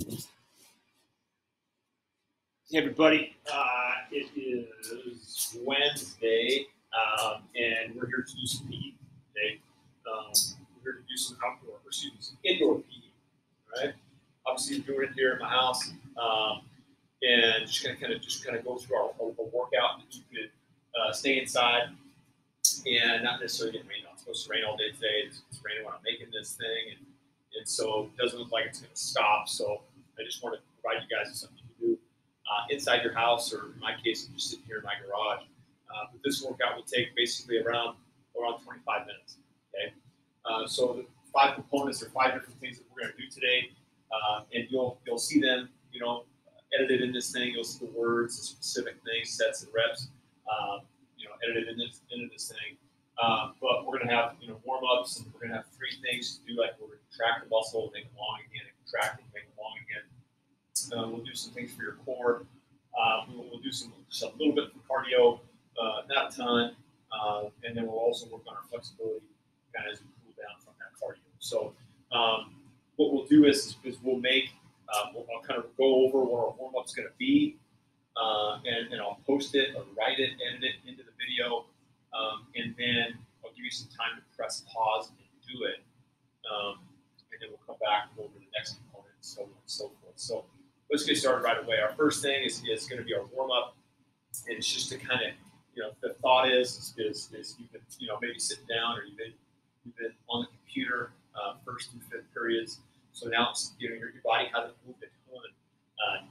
Hey everybody, it is Wednesday, and we're here to do some PE today. We're here to do some indoor PE, right? Obviously, we're doing it here at my house, and just kind of go through our workout that you could stay inside and not necessarily get rained on. It's supposed to rain all day today. It's raining when I'm making this thing, and so it doesn't look like it's going to stop. So I just want to provide you guys with something to do inside your house, or in my case, I'm just sitting here in my garage. But this workout will take basically around 25 minutes. Okay, so the 5 components or 5 different things that we're going to do today, and you'll see them, edited in this thing. You'll see the words, the specific things, sets and reps, edited into this thing. But we're going to have warm-ups, and we're going to have 3 things to do, like we're going to contract the muscle, make it long again, and contract it, make it long again. We'll do some things for your core. We'll do just a little bit for cardio, not a ton, and then we'll also work on our flexibility kind of as we cool down from that cardio. So what we'll do is we'll make, I'll kind of go over where our warm-up's going to be, and I'll post it or write it, edit it into the video, and then I'll give you some time to press pause and do it, and then we'll come back and go over the next component, and so on and so forth. So let's get started right away. Our first thing is going to be our warm-up, and it's just to kind of, the thought is you can, maybe sit down, or you've been on the computer first and fifth periods. So now it's, your body hasn't moved a ton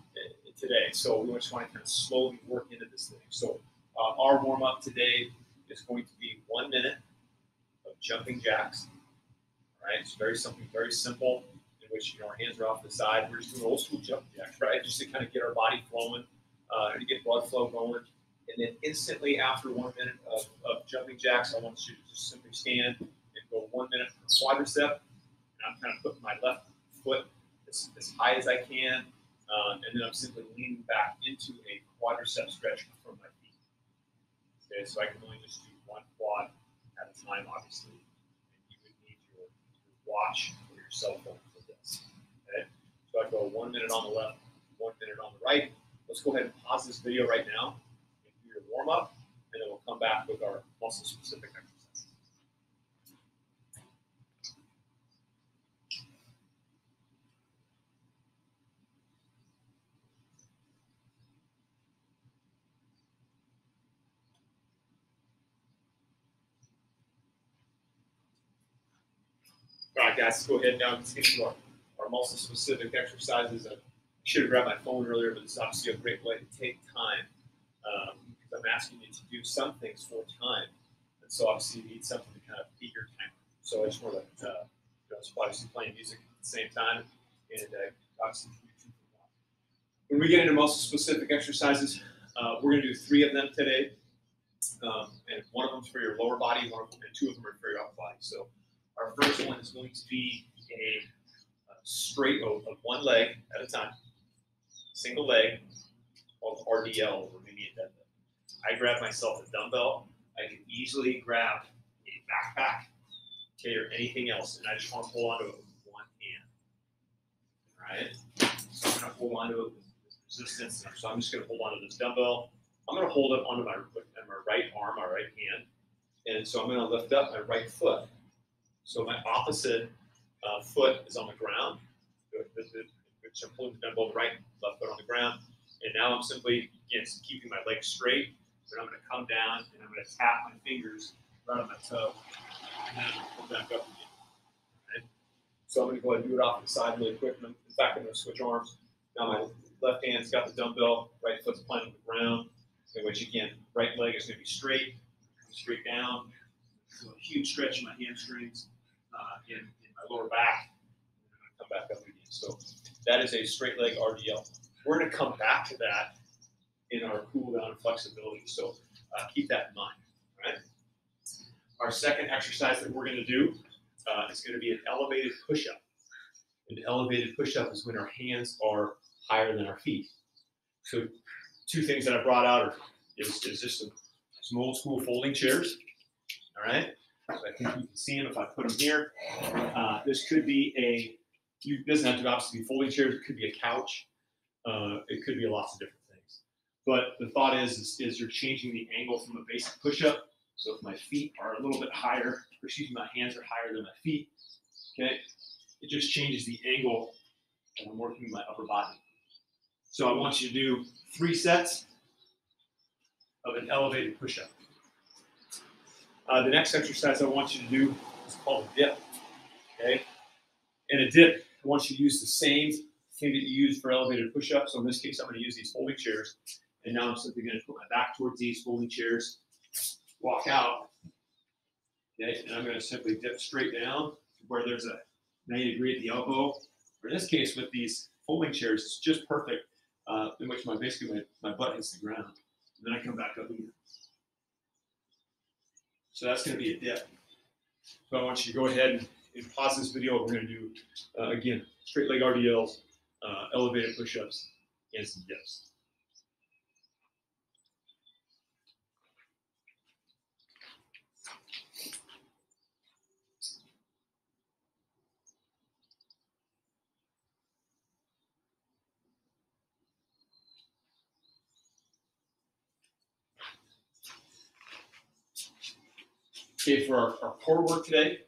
today. So we just want to kind of slowly work into this thing. So our warm-up today is going to be 1 minute of jumping jacks. All right, it's something very simple, in which our hands are off the side. We're just doing old school jumping jacks, right? Just to kind of get our body flowing, to get blood flow going. And then instantly after 1 minute of jumping jacks, I want you to just simply stand and go 1 minute for quadricep. And I'm kind of putting my left foot as high as I can, and then I'm simply leaning back into a quadricep stretch from my feet. Okay, so I can only just do 1 quad at a time, obviously. And you would need your watch or your cell phone for this. Okay, so I go 1 minute on the left, 1 minute on the right. Let's go ahead and pause this video right now and do your warm up, and then we'll come back with our muscle specific exercises. All right, guys, let's go ahead now and get into our muscle-specific exercises. I should have grabbed my phone earlier, but this is obviously a great way to take time, because I'm asking you to do some things for time. And so obviously you need something to kind of beat your timer. So I just want to, obviously playing music at the same time, and obviously when we get into muscle-specific exercises, we're going to do 3 of them today, and 1 of them is for your lower body, and 2 of them are for your upper body. So our first one is going to be a straight of 1 leg at a time, single leg, called RDL, or maybe a deadlift. I grab myself a dumbbell. I can easily grab a backpack, okay, or anything else, and I just want to hold on to it with 1 hand. All right? So I'm going to hold on to it with resistance. So I'm just going to hold on to this dumbbell. I'm going to hold it onto my right arm, my right hand, and so I'm going to lift up my right foot. So my opposite foot is on the ground, which I'm pulling the dumbbell to the right, left foot on the ground. And now I'm simply, again, keeping my legs straight. And I'm going to come down, and I'm going to tap my fingers right on my toe. And then I'm going to pull back up again. Right? So I'm going to go ahead and do it off to the side really quick. In fact, I'm going to switch arms. Now my left hand's got the dumbbell, right foot's planted on the ground. In which, again, right leg is going to be straight down. So a huge stretch in my hamstrings, in my lower back, and I'm going to come back up again. So that is a straight leg RDL. We're going to come back to that in our cool down and flexibility. So keep that in mind. All right. Our second exercise that we're going to do is going to be an elevated push-up. An elevated push-up is when our hands are higher than our feet. So 2 things that I brought out is just some old school folding chairs. All right. So I think you can see them if I put them here. This could be It doesn't have to obviously be folding chairs. It could be a couch. It could be lots of different things. But the thought is you're changing the angle from a basic push-up. So if my feet are a little bit higher, or excuse me, my hands are higher than my feet, okay, it just changes the angle that I'm working with my upper body. So I want you to do 3 sets of an elevated push-up. The next exercise I want you to do is called a dip, okay? And a dip, I want you to use the same thing that you use for elevated push-ups. So in this case, I'm going to use these folding chairs. And now I'm simply going to put my back towards these folding chairs, walk out, okay? And I'm going to simply dip straight down where there's a 90 degree at the elbow. Or in this case, with these folding chairs, it's just perfect, in which basically my butt hits the ground. And then I come back up again. So that's going to be a dip. So I want you to go ahead and pause this video. We're going to do, again, straight leg RDLs, elevated push-ups, and some dips. Okay, for our core work today,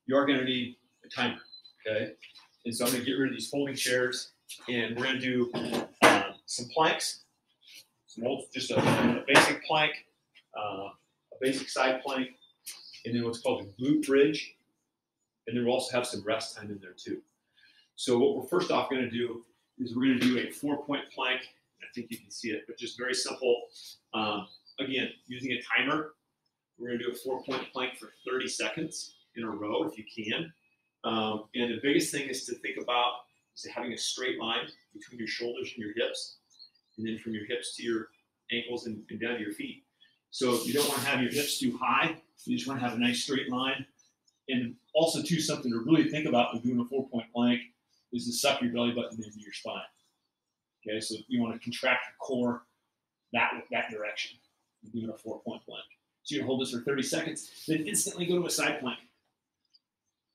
you are going to need a timer, okay? And so I'm going to get rid of these folding chairs, and we're going to do some planks, just a basic plank, a basic side plank, and then what's called a glute bridge, and then we'll also have some rest time in there too. So what we're first off going to do is we're going to do a 4-point plank. I think you can see it, but just very simple. Again, using a timer. We're going to do a 4-point plank for 30 seconds in a row if you can. And the biggest thing is to think about is having a straight line between your shoulders and your hips, and then from your hips to your ankles and down to your feet. So you don't want to have your hips too high. You just want to have a nice straight line. And also, too, something to really think about when doing a 4-point plank is to suck your belly button into your spine. Okay, so you want to contract your core that direction. Doing a 4-point plank. So you're going to hold this for 30 seconds, then instantly go to a side plank.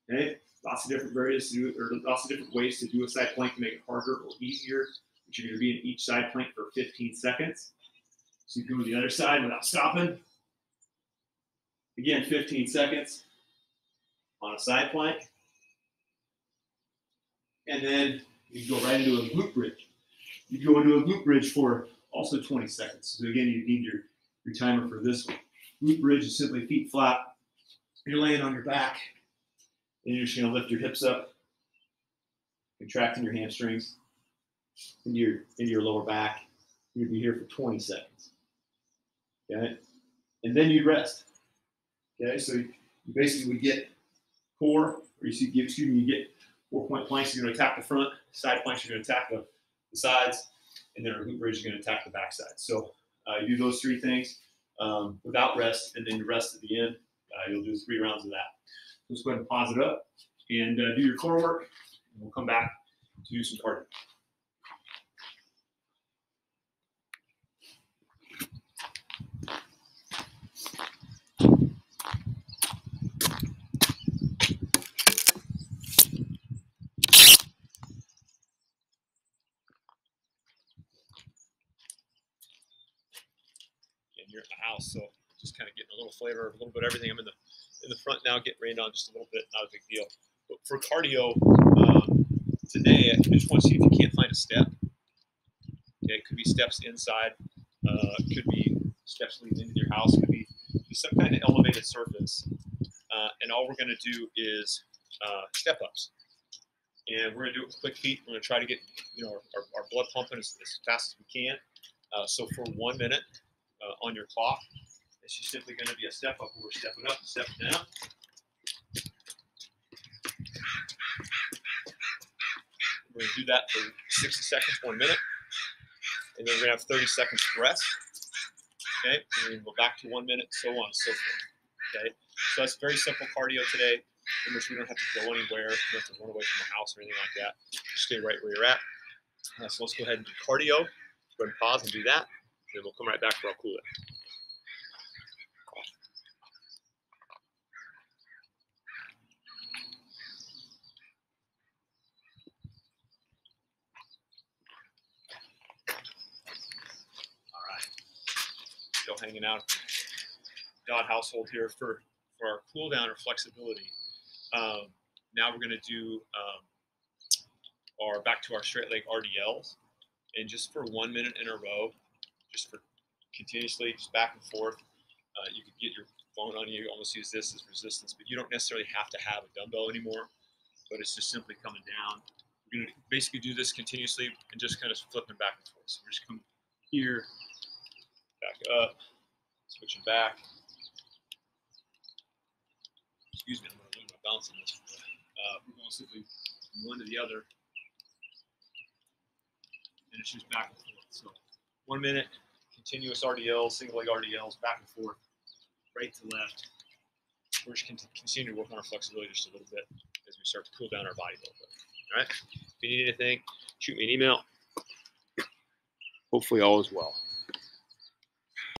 Okay? Lots of different ways to do a side plank to make it harder or easier. But you're going to be in each side plank for 15 seconds. So you go to the other side without stopping. Again, 15 seconds on a side plank. And then you go right into a glute bridge. You go into a glute bridge for also 20 seconds. So again, you need your timer for this one. Glute bridge is simply feet flat. You're laying on your back, and you're just going to lift your hips up, contracting your hamstrings into your lower back. You'll be here for 20 seconds. Okay, and then you rest. Okay, so you basically would get core, or you get 4-point planks. You're going to attack the front. Side planks, you're going to attack the sides, and then our glute bridge is going to attack the back side. So you do those 3 things. Without rest, and then you rest at the end. You'll do 3 rounds of that. So let's go ahead and pause it up and do your core work, and we'll come back to do some cardio. You're at the house, so just kind of getting a little flavor of a little bit of everything. I'm in the front now, getting rained on just a little bit, not a big deal. But for cardio, today I just want to see if you can't find a step. Okay, it could be steps inside, it could be steps leading into your house, it could be some kind of elevated surface. And all we're going to do is step ups. And we're going to do it with quick feet. We're going to try to get our blood pumping as fast as we can. So for 1 minute on your clock, it's just simply going to be a step up where we're stepping up and stepping down. We're going to do that for 60 seconds, 1 minute. And then we're going to have 30 seconds of rest. Okay, and then go back to 1 minute, so on and so forth. Okay, so that's very simple cardio today, in which we don't have to go anywhere, you don't have to run away from the house or anything like that. Just stay right where you're at. So let's go ahead and do cardio. Go ahead and pause and do that. Then we'll come right back for our cool down. hanging out at the Dodd household here for our cool down or flexibility. Now we're going to do our back to our straight leg RDLs, and just for 1 minute in a row, just for continuously, just back and forth. You can get your phone on you, almost use this as resistance, but you don't necessarily have to have a dumbbell anymore, but it's just simply coming down. We're going to basically do this continuously and just kind of flipping back and forth. So we're just coming here, back up, switching back. Excuse me, I'm going to lose my balance on this. We're going simply from one to the other, and it's just back and forth. So 1 minute, continuous RDLs, single leg RDLs, back and forth, right to left. We're just continue to work on our flexibility just a little bit as we start to cool down our body a little bit. All right. If you need anything, shoot me an email. Hopefully all is well.